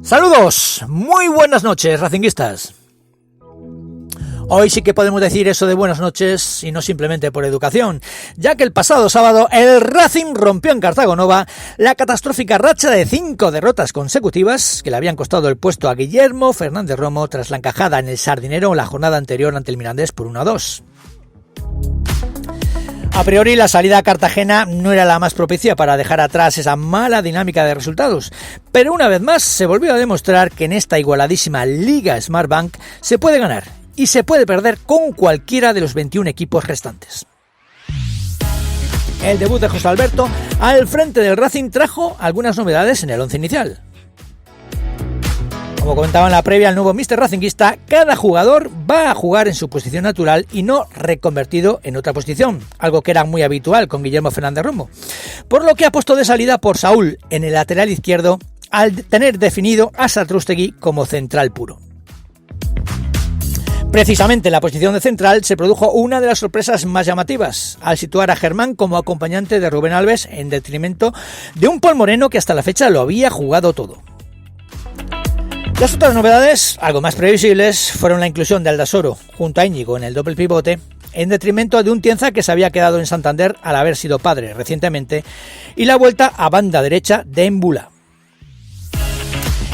Saludos, muy buenas noches, racinguistas. Hoy sí que podemos decir eso de buenas noches y no simplemente por educación, ya que el pasado sábado el Racing rompió en Cartago Nova la catastrófica racha de 5 derrotas consecutivas que le habían costado el puesto a Guillermo Fernández Romo tras la encajada en el Sardinero la jornada anterior ante el Mirandés por 1-2. A priori la salida a Cartagena no era la más propicia para dejar atrás esa mala dinámica de resultados, pero una vez más se volvió a demostrar que en esta igualadísima Liga Smartbank se puede ganar y se puede perder con cualquiera de los 21 equipos restantes. El debut de José Alberto al frente del Racing trajo algunas novedades en el once inicial. Como comentaba en la previa el nuevo Mr. Racinguista, cada jugador va a jugar en su posición natural y no reconvertido en otra posición, algo que era muy habitual con Guillermo Fernández Romo, por lo que ha puesto de salida por Saúl en el lateral izquierdo al tener definido a Satrústegui como central puro. Precisamente en la posición de central se produjo una de las sorpresas más llamativas, al situar a Germán como acompañante de Rubén Alves en detrimento de un Paul Moreno que hasta la fecha lo había jugado todo. Las otras novedades, algo más previsibles, fueron la inclusión de Aldasoro junto a Íñigo en el doble pivote, en detrimento de un Tienza que se había quedado en Santander al haber sido padre recientemente, y la vuelta a banda derecha de Embula.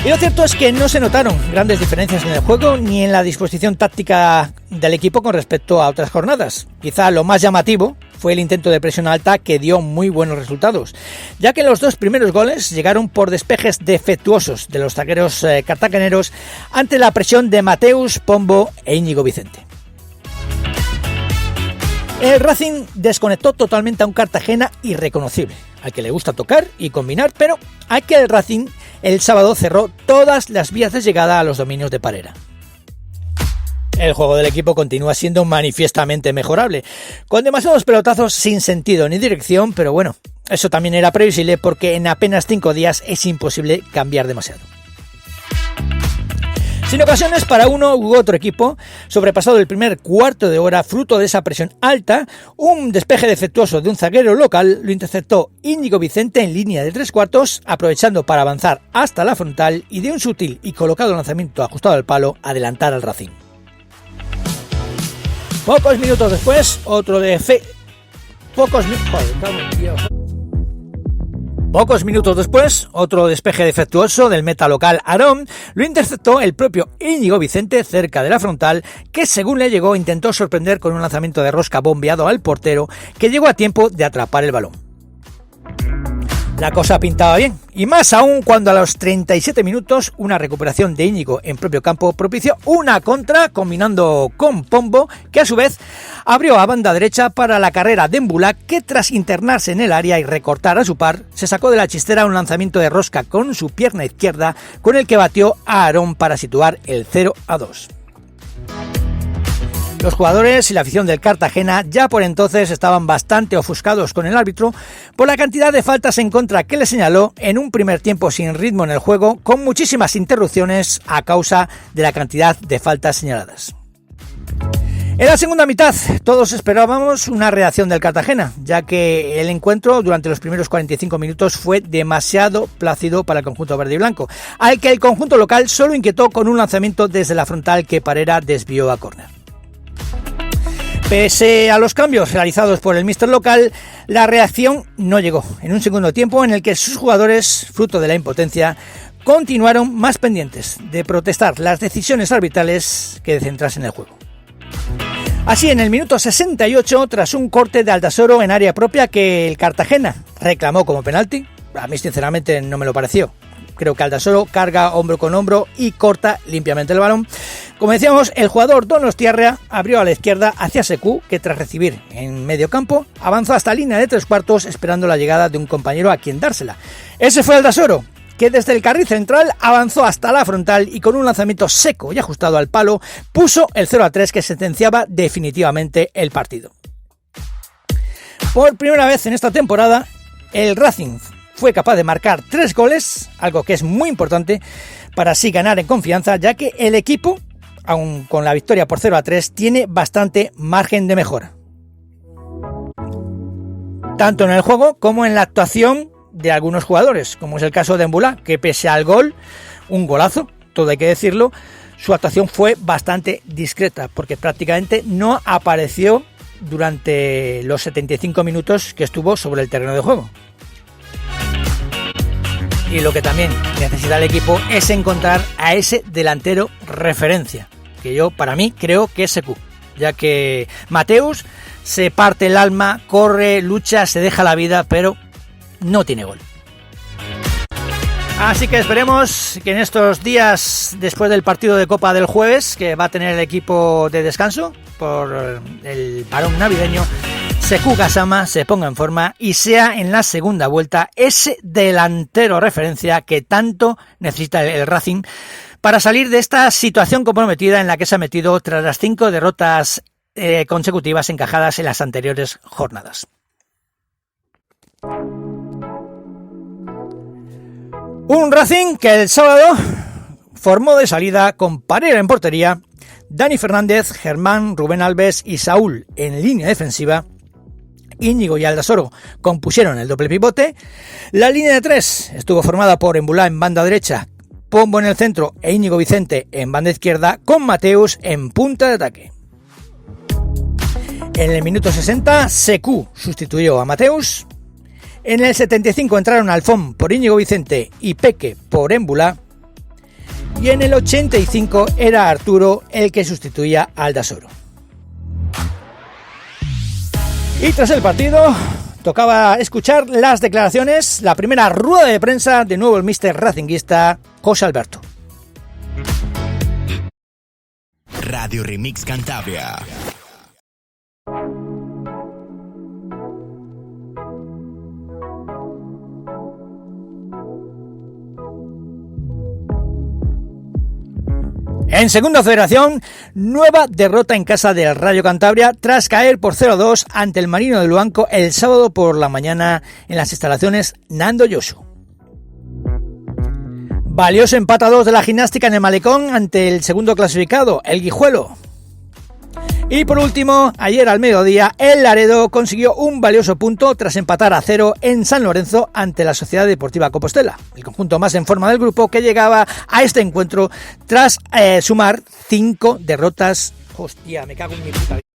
Y lo cierto es que no se notaron grandes diferencias en el juego ni en la disposición táctica del equipo con respecto a otras jornadas. Quizá lo más llamativo fue el intento de presión alta que dio muy buenos resultados, ya que los dos primeros goles llegaron por despejes defectuosos de los zagueros cartageneros ante la presión de Mateus, Pombo e Íñigo Vicente. El Racing desconectó totalmente a un Cartagena irreconocible, al que le gusta tocar y combinar, pero a que el Racing el sábado cerró todas las vías de llegada a los dominios de Parera. El juego del equipo continúa siendo manifiestamente mejorable, con demasiados pelotazos sin sentido ni dirección, pero bueno, eso también era previsible porque en apenas 5 días es imposible cambiar demasiado. Sin ocasiones para uno u otro equipo, sobrepasado el primer cuarto de hora fruto de esa presión alta, un despeje defectuoso de un zaguero local lo interceptó Íñigo Vicente en línea de 3/4, aprovechando para avanzar hasta la frontal y de un sutil y colocado lanzamiento ajustado al palo adelantar al Racing. Pocos minutos después, otro despeje defectuoso del meta local Aarón lo interceptó el propio Íñigo Vicente cerca de la frontal, que según le llegó intentó sorprender con un lanzamiento de rosca bombeado al portero que llegó a tiempo de atrapar el balón. La cosa pintaba bien, y más aún cuando a los 37 minutos una recuperación de Íñigo en propio campo propició una contra combinando con Pombo, que a su vez abrió a banda derecha para la carrera de Embula, que tras internarse en el área y recortar a su par, se sacó de la chistera un lanzamiento de rosca con su pierna izquierda con el que batió a Aarón para situar el 0-2. Los jugadores y la afición del Cartagena ya por entonces estaban bastante ofuscados con el árbitro por la cantidad de faltas en contra que le señaló en un primer tiempo sin ritmo en el juego, con muchísimas interrupciones a causa de la cantidad de faltas señaladas. En la segunda mitad todos esperábamos una reacción del Cartagena, ya que el encuentro durante los primeros 45 minutos fue demasiado plácido para el conjunto verde y blanco, al que el conjunto local solo inquietó con un lanzamiento desde la frontal que Parera desvió a córner. Pese a los cambios realizados por el míster local, la reacción no llegó en un segundo tiempo en el que sus jugadores, fruto de la impotencia, continuaron más pendientes de protestar las decisiones arbitrales que de centrarse en el juego. Así, en el minuto 68, tras un corte de Aldasoro en área propia que el Cartagena reclamó como penalti, a mí sinceramente no me lo pareció. Creo que Aldasoro carga hombro con hombro y corta limpiamente el balón. Como decíamos, el jugador Donostiarra abrió a la izquierda hacia Secu, que tras recibir en medio campo, avanzó hasta línea de 3/4 esperando la llegada de un compañero a quien dársela. Ese fue Aldasoro, que desde el carril central avanzó hasta la frontal y con un lanzamiento seco y ajustado al palo puso el 0-3 que sentenciaba definitivamente el partido. Por primera vez en esta temporada, el Racing fue capaz de marcar 3 goles, algo que es muy importante para así ganar en confianza, ya que el equipo, aun con la victoria por 0-3, tiene bastante margen de mejora, tanto en el juego como en la actuación de algunos jugadores, como es el caso de Embula, que pese al gol un golazo, todo hay que decirlo. Su actuación fue bastante discreta porque prácticamente no apareció durante los 75 minutos que estuvo sobre el terreno de juego. Y lo que también necesita el equipo es encontrar a ese delantero referencia, que yo para mí creo que es Sekou, ya que Mateus se parte el alma, corre, lucha, se deja la vida, pero no tiene gol. Así que esperemos que en estos días después del partido de Copa del jueves, que va a tener el equipo de descanso por el parón navideño, Sekou Gassama se ponga en forma y sea en la segunda vuelta ese delantero referencia que tanto necesita el Racing para salir de esta situación comprometida en la que se ha metido tras las 5 derrotas consecutivas encajadas en las anteriores jornadas. Un Racing que el sábado formó de salida con Parera en portería, Dani Fernández, Germán, Rubén Alves y Saúl en línea defensiva. Íñigo y Aldasoro compusieron el doble pivote. La línea de 3 estuvo formada por Embulá en banda derecha, Pombo en el centro e Íñigo Vicente en banda izquierda, con Mateus en punta de ataque. En el minuto 60, Sekou sustituyó a Mateus. En el 75 entraron Alfón por Íñigo Vicente y Peque por Embulá. Y en el 85 era Arturo el que sustituía a Aldasoro. Y tras el partido tocaba escuchar las declaraciones, la primera rueda de prensa de nuevo el míster racinguista José Alberto. Radio Remix Cantabria. En Segunda Federación, nueva derrota en casa del Rayo Cantabria tras caer por 0-2 ante el Marino de Luanco el sábado por la mañana en las instalaciones Nando Yosu. Valioso empate a 2 de la Gimnástica en el Malecón ante el segundo clasificado, el Guijuelo. Y por último, ayer al mediodía, el Laredo consiguió un valioso punto tras empatar a 0 en San Lorenzo ante la Sociedad Deportiva Compostela, el conjunto más en forma del grupo que llegaba a este encuentro tras sumar 5 derrotas. Hostia, me cago en mi puta vida.